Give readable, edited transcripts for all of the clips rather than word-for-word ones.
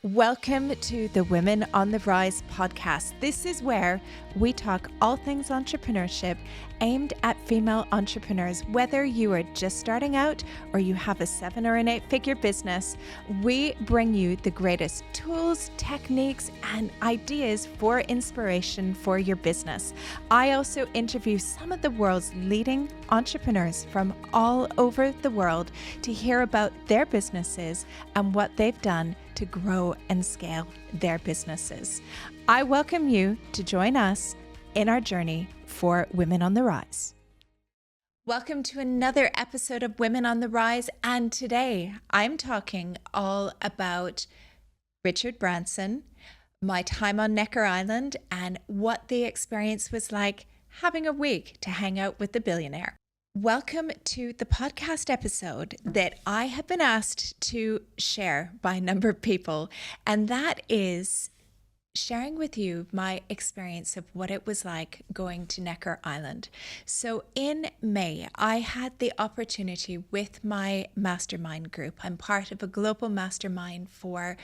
Welcome to the Women on the Rise podcast. This is where we talk all things entrepreneurship aimed at female entrepreneurs. Whether you are just starting out or you have a 7 or an 8-figure business, we bring you the greatest tools, techniques, and ideas for inspiration for your business. I also interview some of the world's leading entrepreneurs from all over the world to hear about their businesses and what they've done to grow and scale their businesses. I welcome you to join us in our journey for Women on the Rise. Welcome to another episode of Women on the Rise, and today I'm talking all about Richard Branson, my time on Necker Island, and what the experience was like having a week to hang out with the billionaire. Welcome to the podcast episode that I have been asked to share by a number of people, and that is sharing with you my experience of what it was like going to Necker Island. So in May, I had the opportunity with my mastermind group. I'm part of a global mastermind for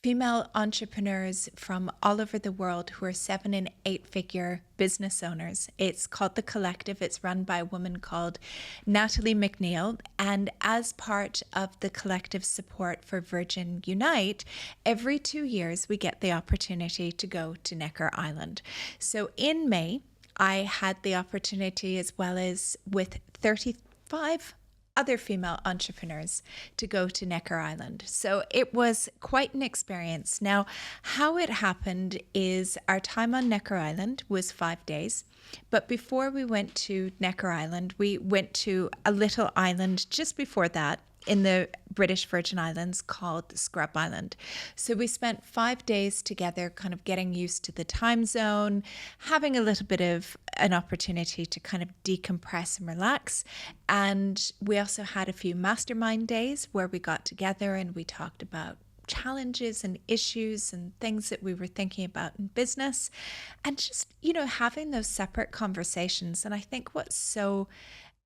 female entrepreneurs from all over the world who are 7 and 8-figure business owners. It's called The Collective. It's run by a woman called Natalie McNeil. And as part of the collective support for Virgin Unite, every 2 years we get the opportunity to go to Necker Island. So in May, I had the opportunity, as well as with 35 other female entrepreneurs, to go to Necker Island. So it was quite an experience. Now, how it happened is our time on Necker Island was 5 days. But before we went to Necker Island, we went to a little island just before that in the British Virgin Islands called Scrub Island. So we spent 5 days together, kind of getting used to the time zone, having a little bit of an opportunity to kind of decompress and relax. And we also had a few mastermind days where we got together and we talked about challenges and issues and things that we were thinking about in business, and just, having those separate conversations. And I think what's so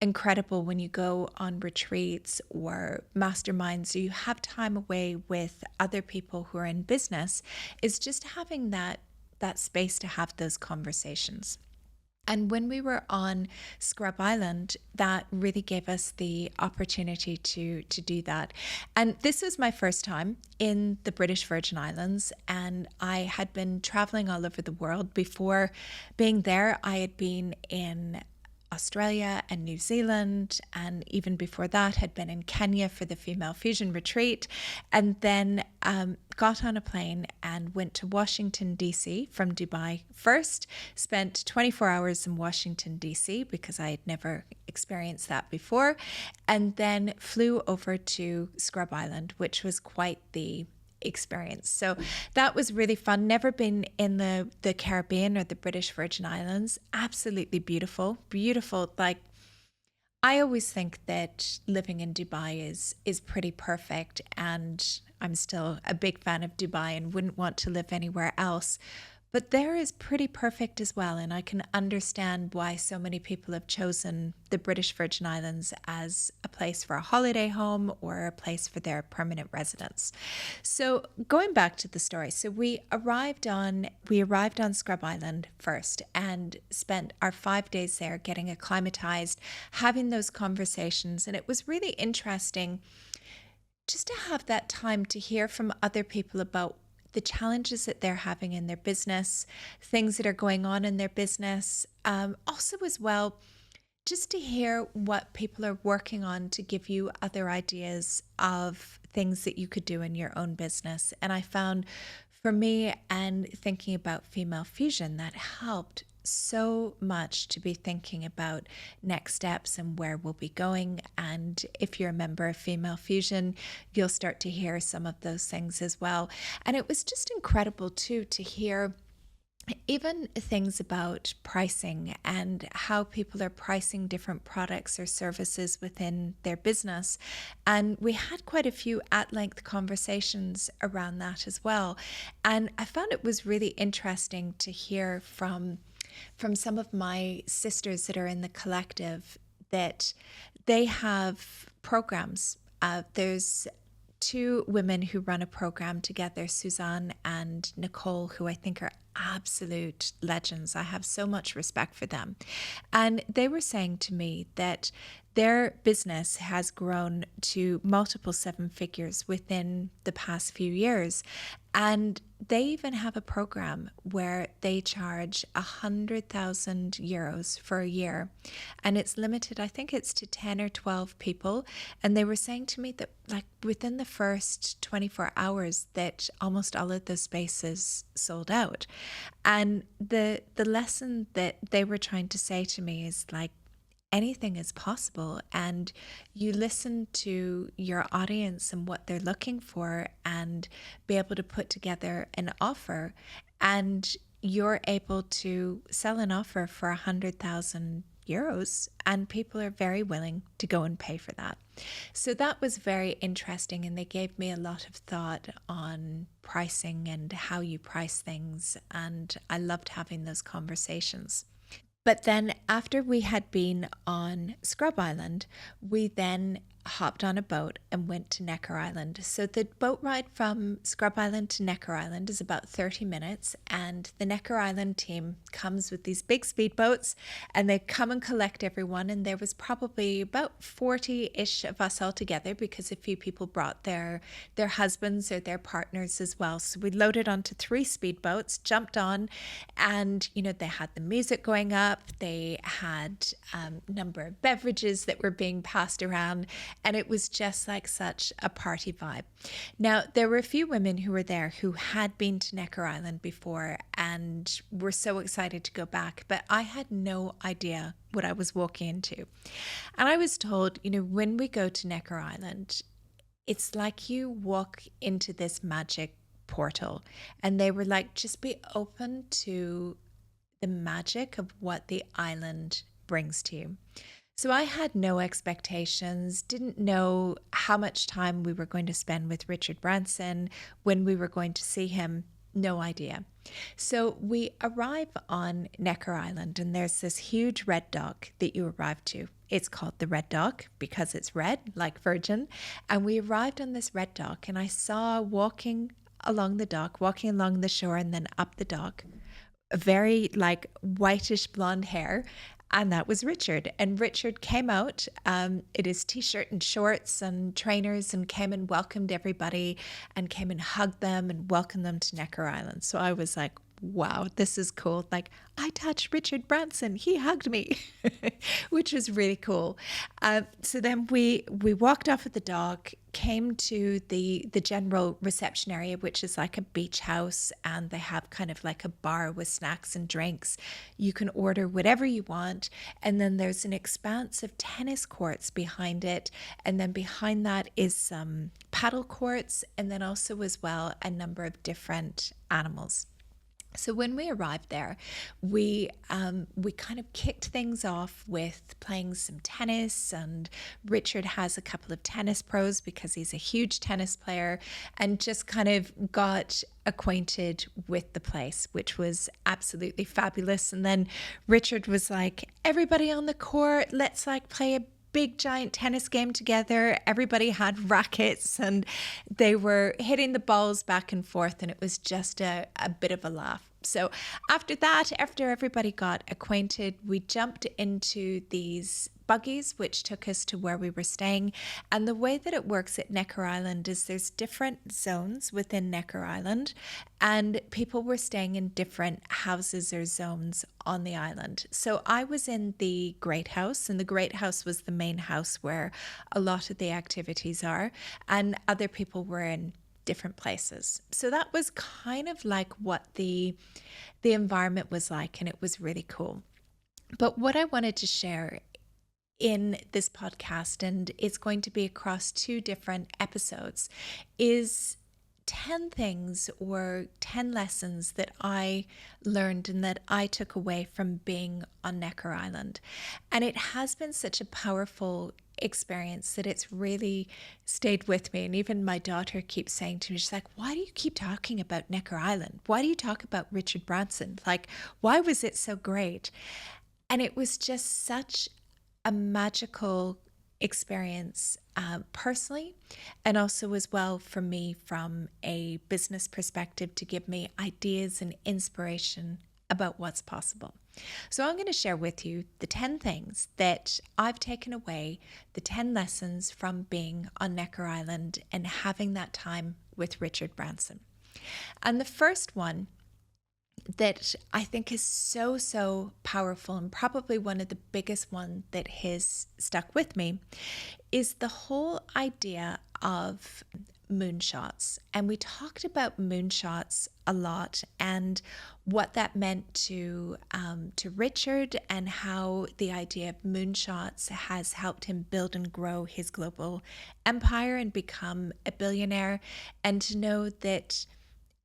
incredible when you go on retreats or masterminds, or you have time away with other people who are in business, is just having that space to have those conversations. And when we were on Scrub Island, that really gave us the opportunity to do that. And this was my first time in the British Virgin Islands, and I had been traveling all over the world. Before being there, I had been in Australia and New Zealand, and even before that had been in Kenya for the Female Fusion Retreat, and then got on a plane and went to Washington, D.C. from Dubai first, spent 24 hours in Washington, D.C. because I had never experienced that before, and then flew over to Scrub Island, which was quite the experience. So that was really fun. Never been in the Caribbean or the British Virgin Islands. Absolutely beautiful. Like, I always think that living in Dubai is pretty perfect, and I'm still a big fan of Dubai and wouldn't want to live anywhere else. But there is pretty perfect as well, and I can understand why so many people have chosen the British Virgin Islands as a place for a holiday home or a place for their permanent residence. So going back to the story, so we arrived on Scrub Island first and spent our 5 days there getting acclimatized, having those conversations, and it was really interesting just to have that time to hear from other people about the challenges that they're having in their business, things that are going on in their business. Also as well, just to hear what people are working on to give you other ideas of things that you could do in your own business. And I found, for me, and thinking about Female Fusion, that helped so much to be thinking about next steps and where we'll be going. And if you're a member of Female Fusion, you'll start to hear some of those things as well. And it was just incredible too to hear even things about pricing and how people are pricing different products or services within their business. And we had quite a few at-length conversations around that as well. And I found it was really interesting to hear from some of my sisters that are in the collective that they have programs. There's two women who run a program together, Suzanne and Nicole, who I think are absolute legends. I have so much respect for them. And they were saying to me that their business has grown to multiple seven figures within the past few years. And they even have a program where they charge 100,000 euros for a year. And it's limited, I think it's to 10 or 12 people. And they were saying to me that like within the first 24 hours that almost all of those spaces sold out. And the lesson that they were trying to say to me is like, anything is possible, and you listen to your audience and what they're looking for and be able to put together an offer, and you're able to sell an offer for 100,000 euros, and people are very willing to go and pay for that. So that was very interesting, and they gave me a lot of thought on pricing and how you price things, and I loved having those conversations. But then after we had been on Scrub Island, we then hopped on a boat and went to Necker Island. So the boat ride from Scrub Island to Necker Island is about 30 minutes, and the Necker Island team comes with these big speedboats and they come and collect everyone, and there was probably about 40-ish of us all together because a few people brought their husbands or their partners as well. So we loaded onto 3 speedboats, jumped on, and they had the music going up, they had a number of beverages that were being passed around, and it was just like such a party vibe. Now, there were a few women who were there who had been to Necker Island before and were so excited to go back, but I had no idea what I was walking into. And I was told, when we go to Necker Island, it's like you walk into this magic portal. And they were like, just be open to the magic of what the island brings to you. So I had no expectations, didn't know how much time we were going to spend with Richard Branson, when we were going to see him, no idea. So we arrive on Necker Island, and there's this huge red dock that you arrive to. It's called the Red Dock because it's red, like Virgin. And we arrived on this red dock, and I saw walking along the shore and then up the dock, very like whitish blonde hair. And that was Richard. And Richard came out in his t-shirt and shorts and trainers and came and welcomed everybody and came and hugged them and welcomed them to Necker Island. So I was like, wow, this is cool. Like, I touched Richard Branson. He hugged me, which was really cool. So then we walked off at the dock, came to the general reception area, which is like a beach house, and they have kind of like a bar with snacks and drinks. You can order whatever you want. And then there's an expanse of tennis courts behind it. And then behind that is some paddle courts, and then also as well a number of different animals. So when we arrived there, we kind of kicked things off with playing some tennis, and Richard has a couple of tennis pros because he's a huge tennis player, and just kind of got acquainted with the place, which was absolutely fabulous. And then Richard was like, everybody on the court, let's like play a big giant tennis game together. Everybody had rackets and they were hitting the balls back and forth, and it was just a bit of a laugh. So after that, after everybody got acquainted, we jumped into these buggies, which took us to where we were staying. And the way that it works at Necker Island is there's different zones within Necker Island, and people were staying in different houses or zones on the island. So I was in the Great House, and the Great House was the main house where a lot of the activities are, and other people were in different places. So that was kind of like what the environment was like, and it was really cool. But what I wanted to share in this podcast, and it's going to be across 2 different episodes, is 10 things or 10 lessons that I learned and that I took away from being on Necker Island. And it has been such a powerful experience that it's really stayed with me. And even my daughter keeps saying to me, she's like, why do you keep talking about Necker Island? Why do you talk about Richard Branson? Like, why was it so great? And it was just such a magical experience personally, and also as well for me from a business perspective to give me ideas and inspiration about what's possible. So I'm going to share with you the 10 things that I've taken away, the 10 lessons from being on Necker Island and having that time with Richard Branson. And the first one that I think is so powerful, and probably one of the biggest one that has stuck with me, is the whole idea of moonshots. And we talked about moonshots a lot and what that meant to Richard, and how the idea of moonshots has helped him build and grow his global empire and become a billionaire. And to know that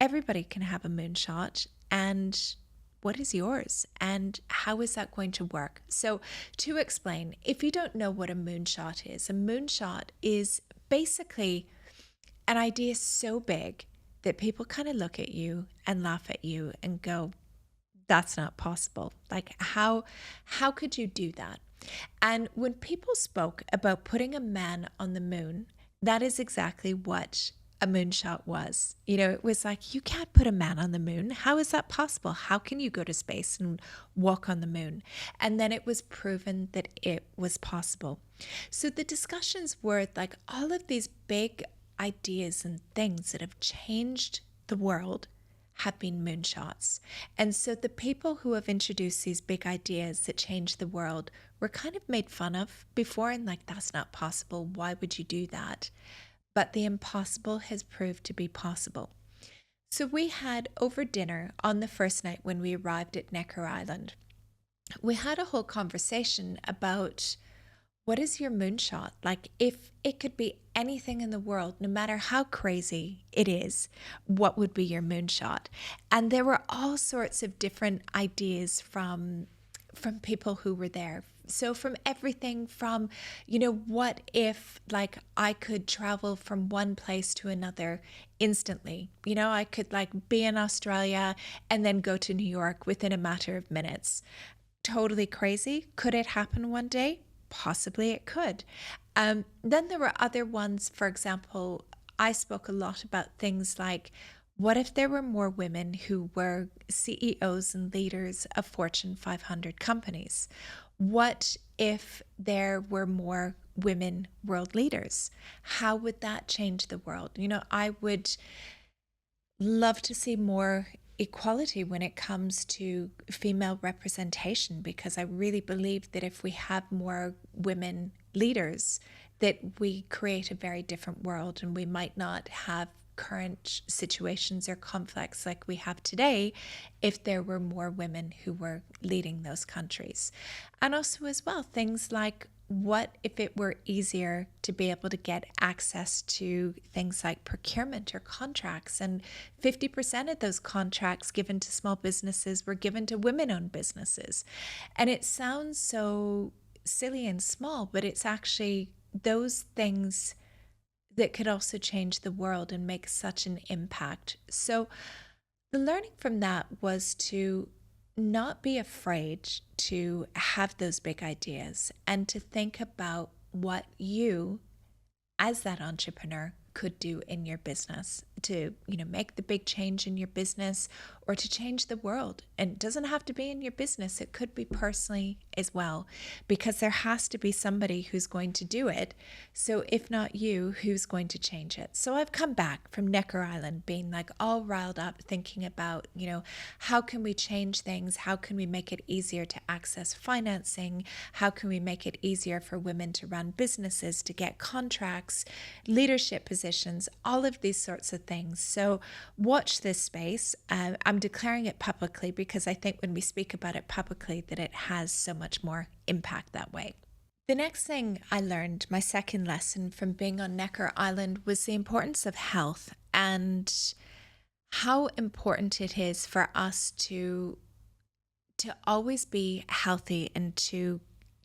everybody can have a moonshot, and what is yours and how is that going to work? So to explain, if you don't know what a moonshot is basically an idea so big that people kind of look at you and laugh at you and go, that's not possible. Like how could you do that? And when people spoke about putting a man on the moon, that is exactly what a moonshot was. You know, it was like, you can't put a man on the moon. How is that possible? How can you go to space and walk on the moon? And then it was proven that it was possible. So the discussions were like all of these big ideas and things that have changed the world have been moonshots. And so the people who have introduced these big ideas that change the world were kind of made fun of before, and like, that's not possible. Why would you do that? But the impossible has proved to be possible. So we had over dinner on the first night when we arrived at Necker Island, we had a whole conversation about what is your moonshot? Like, if it could be anything in the world, no matter how crazy it is, what would be your moonshot? And there were all sorts of different ideas from people who were there. So from everything from, what if like I could travel from one place to another instantly? I could like be in Australia and then go to New York within a matter of minutes. Totally crazy. Could it happen one day? Possibly it could. Then there were other ones. For example, I spoke a lot about things like, what if there were more women who were CEOs and leaders of Fortune 500 companies? What if there were more women world leaders? How would that change the world? I would love to see more equality when it comes to female representation, because I really believe that if we have more women leaders, that we create a very different world, and we might not have current situations or conflicts like we have today if there were more women who were leading those countries. And also as well, things like, what if it were easier to be able to get access to things like procurement or contracts, and 50% of those contracts given to small businesses were given to women-owned businesses? And it sounds so silly and small, but it's actually those things that could also change the world and make such an impact. So the learning from that was to not be afraid to have those big ideas, and to think about what you, as that entrepreneur, could do in your business to, make the big change in your business, or to change the world. And it doesn't have to be in your business. It could be personally as well, because there has to be somebody who's going to do it. So if not you, who's going to change it? So I've come back from Necker Island being like all riled up, thinking about, how can we change things? How can we make it easier to access financing? How can we make it easier for women to run businesses, to get contracts, leadership positions, all of these sorts of things. So watch this space. I'm declaring it publicly, because I think when we speak about it publicly, that it has so much more impact that way. The next thing I learned, my second lesson from being on Necker Island, was the importance of health, and how important it is for us to always be healthy, and to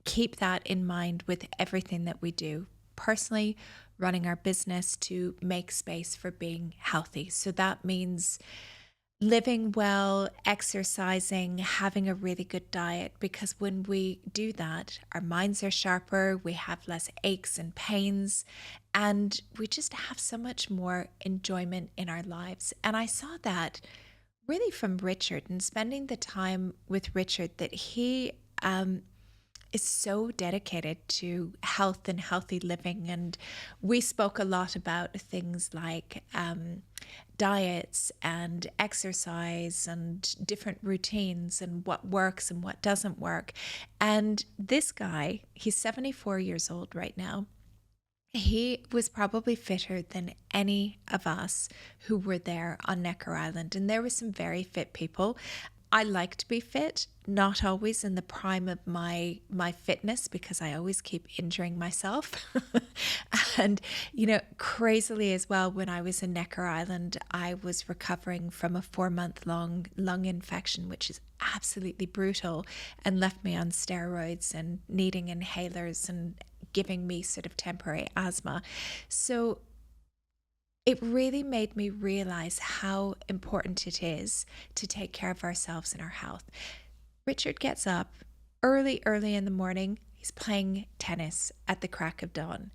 keep that in mind with everything that we do. Personally, running our business, to make space for being healthy. So that means living well, exercising, having a really good diet, because when we do that, our minds are sharper, we have less aches and pains, and we just have so much more enjoyment in our lives. And I saw that really from Richard, and spending the time with Richard, that he is so dedicated to health and healthy living. And we spoke a lot about things like diets and exercise and different routines and what works and what doesn't work. And this guy, he's 74 years old right now. He was probably fitter than any of us who were there on Necker Island. And there were some very fit people. I like to be fit, not always in the prime of my fitness, because I always keep injuring myself. And, crazily as well, when I was in Necker Island, I was recovering from a 4-month long lung infection, which is absolutely brutal, and left me on steroids and needing inhalers and giving me sort of temporary asthma. So it really made me realize how important it is to take care of ourselves and our health. Richard gets up early in the morning. He's playing tennis at the crack of dawn.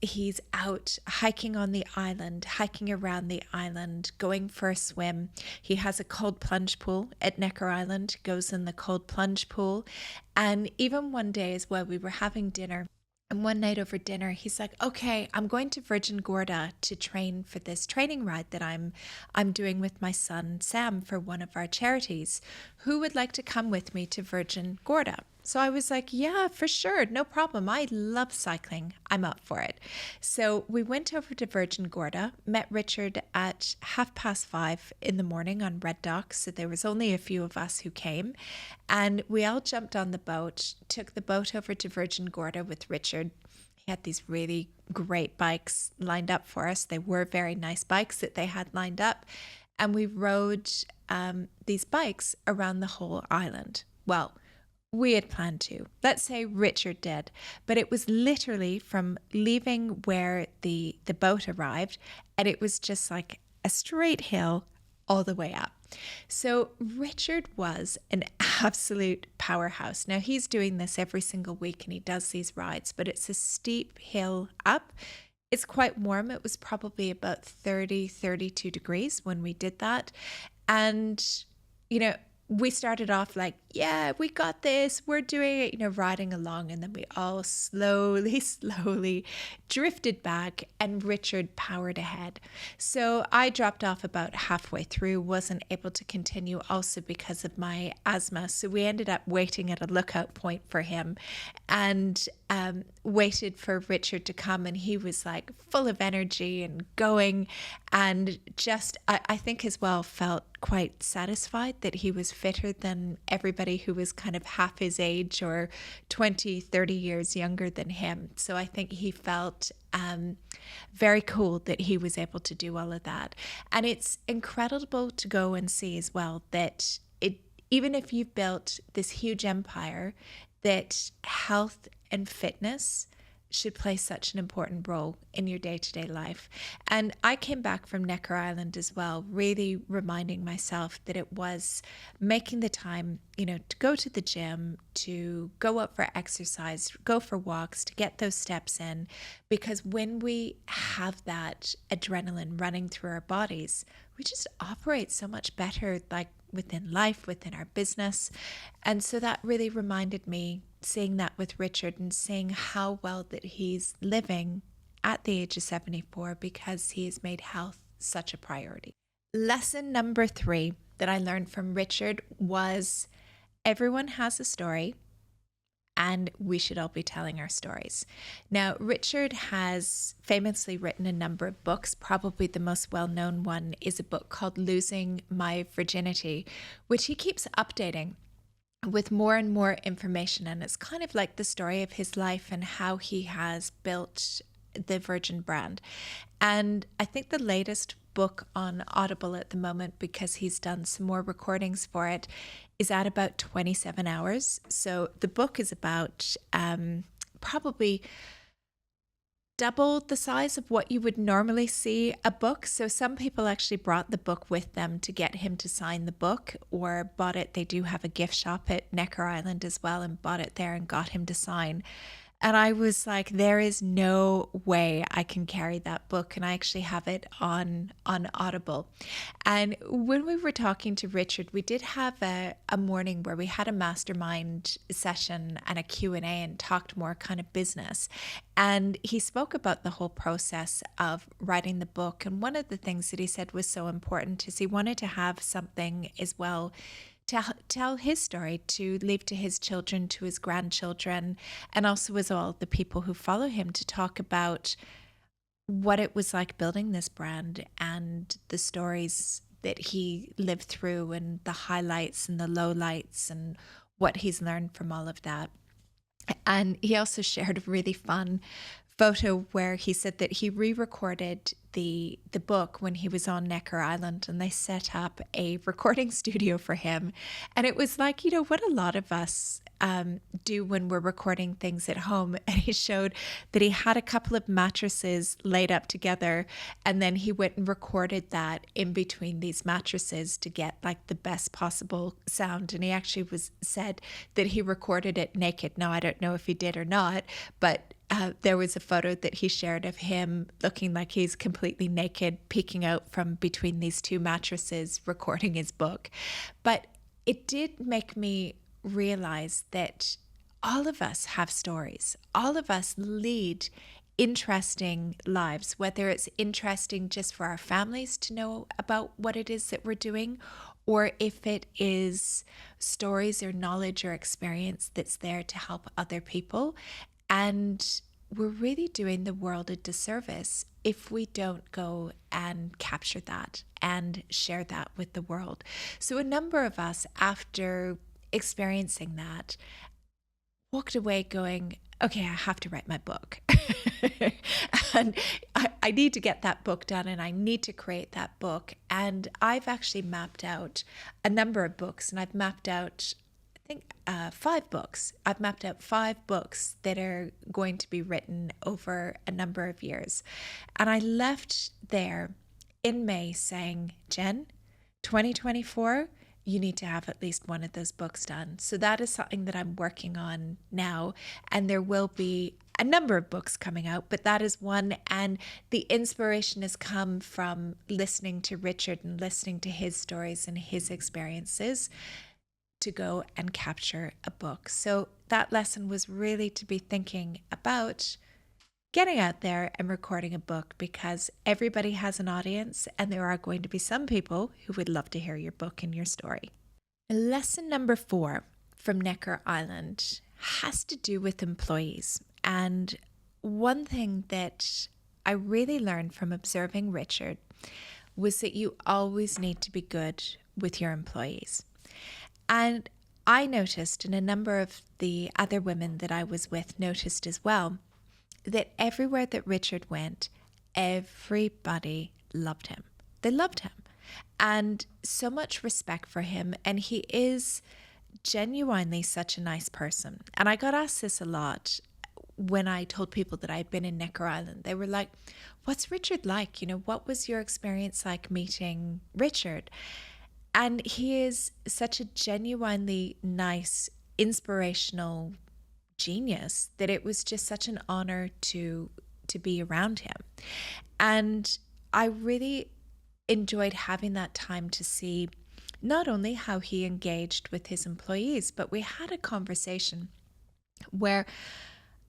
He's out hiking on the island, hiking around the island, going for a swim. He has a cold plunge pool at Necker Island, goes in the cold plunge pool. And even one day as well, we were having dinner. And one night over dinner, he's like, okay, I'm going to Virgin Gorda to train for this training ride that I'm doing with my son, Sam, for one of our charities. Who would like to come with me to Virgin Gorda? So I was like, yeah, for sure. No problem. I love cycling. I'm up for it. So we went over to Virgin Gorda, met Richard at 5:30 in the morning on Red Dock. So there was only a few of us who came, and we all jumped on the boat, took the boat over to Virgin Gorda with Richard. He had these really great bikes lined up for us. They were very nice bikes that they had lined up. And we rode these bikes around the whole island. Well, we had planned to. Let's say Richard did. But it was literally from leaving where the boat arrived, and it was just like a straight hill all the way up. So Richard was an absolute powerhouse. Now he's doing this every single week and he does these rides, but it's a steep hill up. It's quite warm. It was probably about 30, 32 degrees when we did that. And, we started off like, yeah, we got this, we're doing it, riding along. And then we all slowly drifted back and Richard powered ahead. So I dropped off about halfway through, wasn't able to continue also because of my asthma. So we ended up waiting at a lookout point for him and waited for Richard to come. And he was like full of energy and going, and just, I think as well, felt quite satisfied that he was fitter than everybody who was kind of half his age or 20, 30 years younger than him. So I think he felt very cool that he was able to do all of that. And it's incredible to go and see as well that even if you've built this huge empire, that health and fitness should play such an important role in your day-to-day life. And I came back from Necker Island as well, really reminding myself that it was making the time, to go to the gym, to go up for exercise, go for walks, to get those steps in. Because when we have that adrenaline running through our bodies, we just operate so much better, like within life, within our business. And so that really reminded me, seeing that with Richard and seeing how well that he's living at the age of 74 because he has made health such a priority. Lesson number 3 that I learned from Richard was everyone has a story and we should all be telling our stories. Now, Richard has famously written a number of books. Probably the most well-known one is a book called Losing My Virginity, which he keeps updating with more and more information. And it's kind of like the story of his life and how he has built the Virgin brand. And I think the latest book on Audible at the moment, because he's done some more recordings for it, is at about 27 hours. So the book is about probably double the size of what you would normally see a book. So some people actually brought the book with them to get him to sign the book, or bought it. They do have a gift shop at Necker Island as well, and bought it there and got him to sign. And I was like, there is no way I can carry that book. And I actually have it on Audible. And when we were talking to Richard, we did have a morning where we had a mastermind session and a Q&A and talked more kind of business. And he spoke about the whole process of writing the book. And one of the things that he said was so important is he wanted to have something as well to tell his story, to leave to his children, to his grandchildren, and also as all the people who follow him, to talk about what it was like building this brand and the stories that he lived through and the highlights and the lowlights and what he's learned from all of that. And he also shared a really fun photo where he said that he re-recorded the book when he was on Necker Island, and they set up a recording studio for him. And it was like, what a lot of us do when we're recording things at home. And he showed that he had a couple of mattresses laid up together, and then he went and recorded that in between these mattresses to get like the best possible sound. And he actually said that he recorded it naked. Now, I don't know if he did or not, but there was a photo that he shared of him looking like he's completely naked, peeking out from between these two mattresses, recording his book. But it did make me realize that all of us have stories. All of us lead interesting lives, whether it's interesting just for our families to know about what it is that we're doing, or if it is stories or knowledge or experience that's there to help other people. And we're really doing the world a disservice if we don't go and capture that and share that with the world. So a number of us, after experiencing that, walked away going, okay, I have to write my book. And I need to get that book done, and I need to create that book. And I've actually mapped out a number of books, and I've mapped out, I think, 5 books. I've mapped out 5 books that are going to be written over a number of years. And I left there in May saying, Jen, 2024, you need to have at least one of those books done. So that is something that I'm working on now. And there will be a number of books coming out, but that is one. And the inspiration has come from listening to Richard and listening to his stories and his experiences to go and capture a book. So that lesson was really to be thinking about getting out there and recording a book, because everybody has an audience, and there are going to be some people who would love to hear your book and your story. Lesson number 4 from Necker Island has to do with employees. And one thing that I really learned from observing Richard was that you always need to be good with your employees. And I noticed, and a number of the other women that I was with noticed as well, that everywhere that Richard went, everybody loved him. They loved him, and so much respect for him. And he is genuinely such a nice person. And I got asked this a lot when I told people that I'd been in Necker Island. They were like, what's Richard like? What was your experience like meeting Richard? And he is such a genuinely nice, inspirational genius that it was just such an honor to be around him. And I really enjoyed having that time to see not only how he engaged with his employees, but we had a conversation where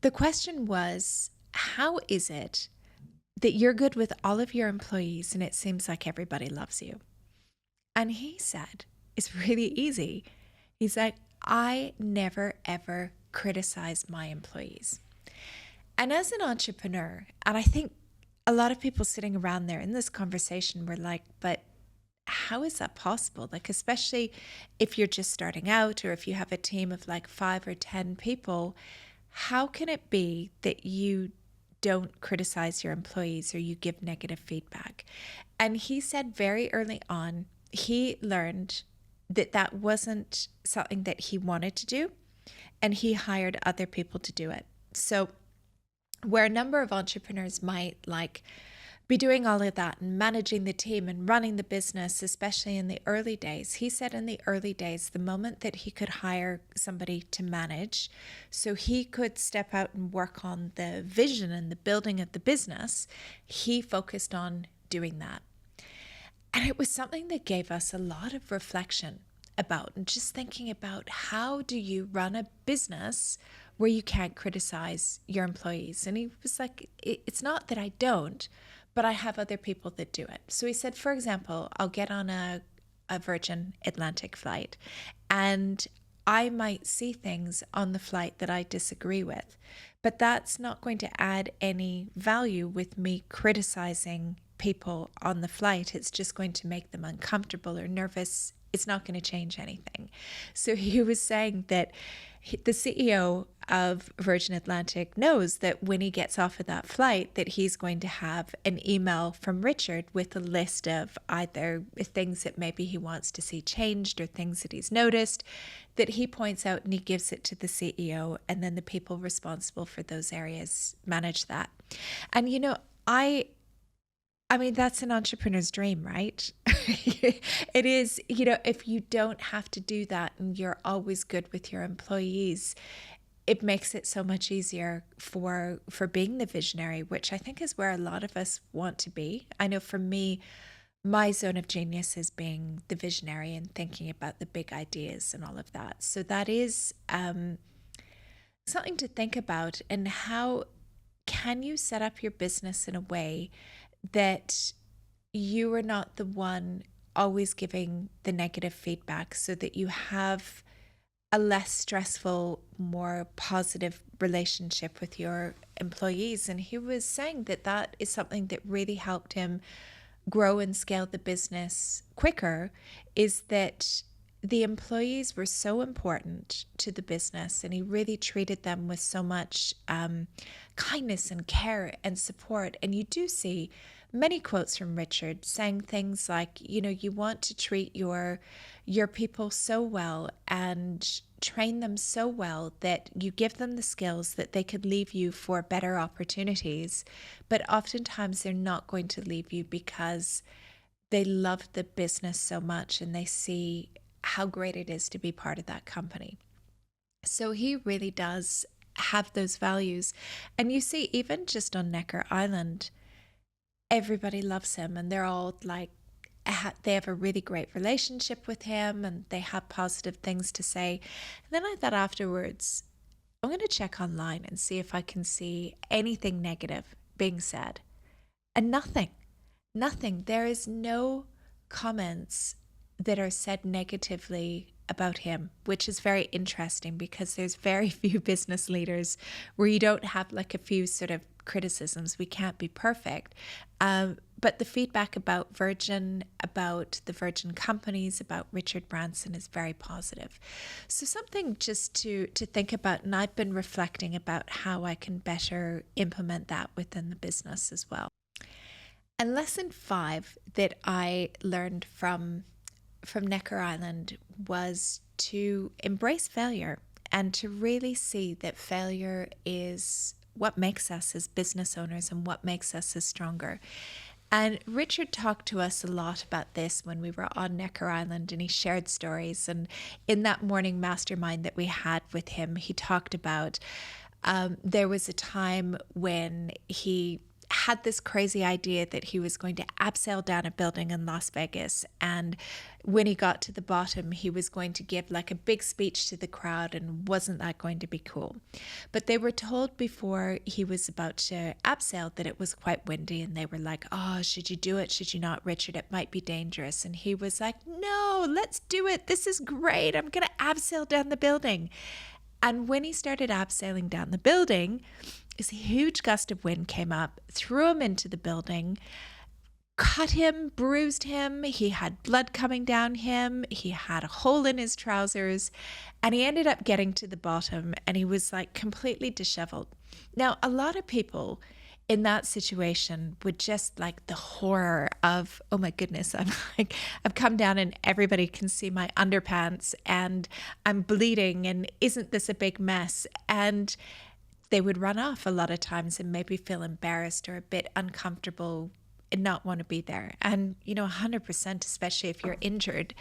the question was, how is it that you're good with all of your employees and it seems like everybody loves you? And he said, it's really easy. He's like, I never, ever criticize my employees. And as an entrepreneur, and I think a lot of people sitting around there in this conversation were like, but how is that possible? Like, especially if you're just starting out, or if you have a team of like 5 or 10 people, how can it be that you don't criticize your employees or you give negative feedback? And he said very early on, he learned that that wasn't something that he wanted to do, and he hired other people to do it. So where a number of entrepreneurs might be doing all of that and managing the team and running the business, especially in the early days. He said in the early days, the moment that he could hire somebody to manage, so he could step out and work on the vision and the building of the business, he focused on doing that. And it was something that gave us a lot of reflection about, and just thinking about, how do you run a business where you can't criticize your employees? And he was like, it's not that I don't, but I have other people that do it. So he said, for example, I'll get on a Virgin Atlantic flight and I might see things on the flight that I disagree with, but that's not going to add any value with me criticizing people on the flight. It's just going to make them uncomfortable or nervous. It's not going to change anything. So he was saying that the CEO of Virgin Atlantic knows that when he gets off of that flight, that he's going to have an email from Richard with a list of either things that maybe he wants to see changed or things that he's noticed, that he points out, and he gives it to the CEO, and then the people responsible for those areas manage that. And I mean, that's an entrepreneur's dream, right? It is, if you don't have to do that and you're always good with your employees, it makes it so much easier for being the visionary, which I think is where a lot of us want to be. I know for me, my zone of genius is being the visionary and thinking about the big ideas and all of that. So that is something to think about. And how can you set up your business in a way that you are not the one always giving the negative feedback, so that you have a less stressful, more positive relationship with your employees? And he was saying that that is something that really helped him grow and scale the business quicker, is that the employees were so important to the business, and he really treated them with so much kindness and care and support. And you do see many quotes from Richard saying things like, you want to treat your people so well and train them so well that you give them the skills that they could leave you for better opportunities. But oftentimes they're not going to leave you because they love the business so much and they see how great it is to be part of that company. So he really does have those values. And you see, even just on Necker Island, everybody loves him, and they're all like, they have a really great relationship with him, and they have positive things to say. And then I thought afterwards, I'm going to check online and see if I can see anything negative being said. And nothing. There is no comments that are said negatively about him, which is very interesting, because there's very few business leaders where you don't have like a few sort of criticisms. We can't be perfect. But the feedback about Virgin, about the Virgin companies, about Richard Branson is very positive. So something just to think about, and I've been reflecting about how I can better implement that within the business as well. And lesson 5 that I learned from Necker Island was to embrace failure, and to really see that failure is what makes us as business owners and what makes us as stronger. And Richard talked to us a lot about this when we were on Necker Island, and he shared stories. And in that morning mastermind that we had with him, he talked about there was a time when he had this crazy idea that he was going to abseil down a building in Las Vegas. And when he got to the bottom, he was going to give like a big speech to the crowd, and wasn't that going to be cool? But they were told before he was about to abseil that it was quite windy, and they were like, oh, should you do it? Should you not, Richard? It might be dangerous. And he was like, no, let's do it. This is great. I'm going to abseil down the building. And when he started abseiling down the building, this huge gust of wind came up, threw him into the building, cut him, bruised him. He had blood coming down him. He had a hole in his trousers, and he ended up getting to the bottom, and he was like completely disheveled. Now, a lot of people in that situation would just like the horror of, oh my goodness, I've come down and everybody can see my underpants and I'm bleeding, and isn't this a big mess? And they would run off a lot of times and maybe feel embarrassed or a bit uncomfortable and not want to be there. And, 100%, especially if you're injured.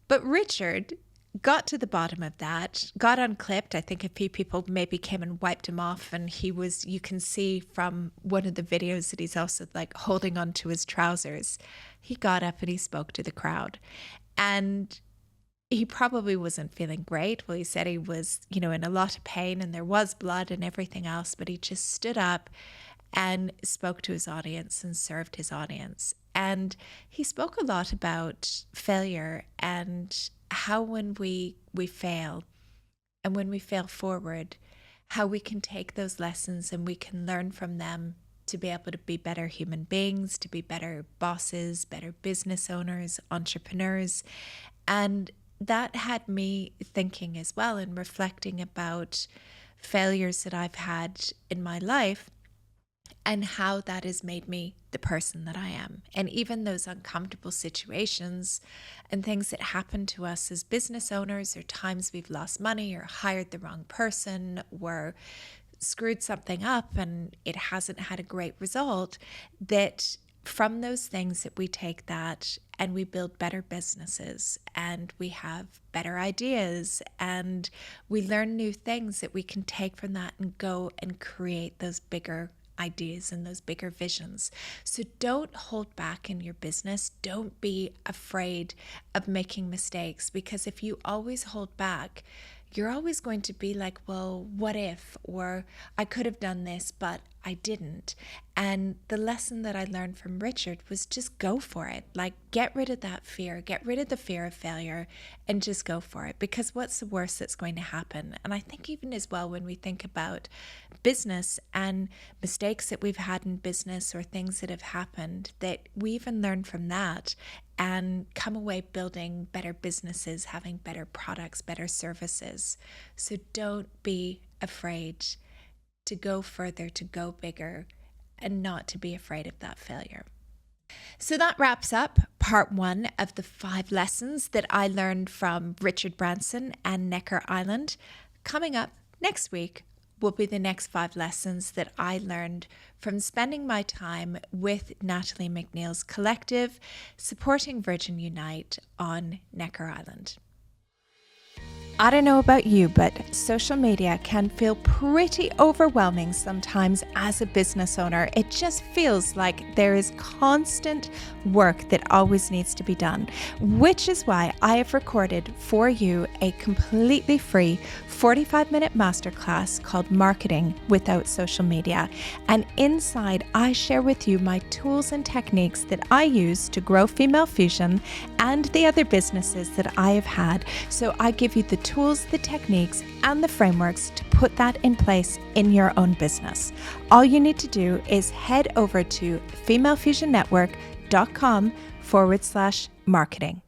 But Richard got to the bottom of that, got unclipped. I think a few people maybe came and wiped him off, and you can see from one of the videos that he's also like holding on to his trousers. He got up and he spoke to the crowd, and he probably wasn't feeling great. Well, he said he was, in a lot of pain and there was blood and everything else, but he just stood up and spoke to his audience and served his audience. And he spoke a lot about failure and how when we fail and when we fail forward, how we can take those lessons and we can learn from them to be able to be better human beings, to be better bosses, better business owners, entrepreneurs. And that had me thinking as well and reflecting about failures that I've had in my life and how that has made me the person that I am. And even those uncomfortable situations and things that happen to us as business owners, or times we've lost money or hired the wrong person or screwed something up and it hasn't had a great result, that from those things that we take that and we build better businesses and we have better ideas and we learn new things that we can take from that and go and create those bigger ideas and those bigger visions. So don't hold back in your business. Don't be afraid of making mistakes, because if you always hold back, you're always going to be like, well, what if, or I could have done this, but I didn't. And the lesson that I learned from Richard was just go for it. Like, get rid of that fear, get rid of the fear of failure and just go for it, because what's the worst that's going to happen? And I think even as well, when we think about business and mistakes that we've had in business or things that have happened, that we even learn from that and come away building better businesses, having better products, better services. So don't be afraid to go further, to go bigger, and not to be afraid of that failure. So that wraps up part 1 of the 5 lessons that I learned from Richard Branson and Necker Island. Coming up next week will be the next 5 lessons that I learned from spending my time with Natalie McNeil's collective, supporting Virgin Unite on Necker Island. I don't know about you, but social media can feel pretty overwhelming sometimes as a business owner. It just feels like there is constant work that always needs to be done, which is why I have recorded for you a completely free 45-minute masterclass called Marketing Without Social Media. And inside, I share with you my tools and techniques that I use to grow Female Fusion and the other businesses that I have had. So I give you the tools, the techniques, and the frameworks to put that in place in your own business. All you need to do is head over to femalefusionnetwork.com/marketing.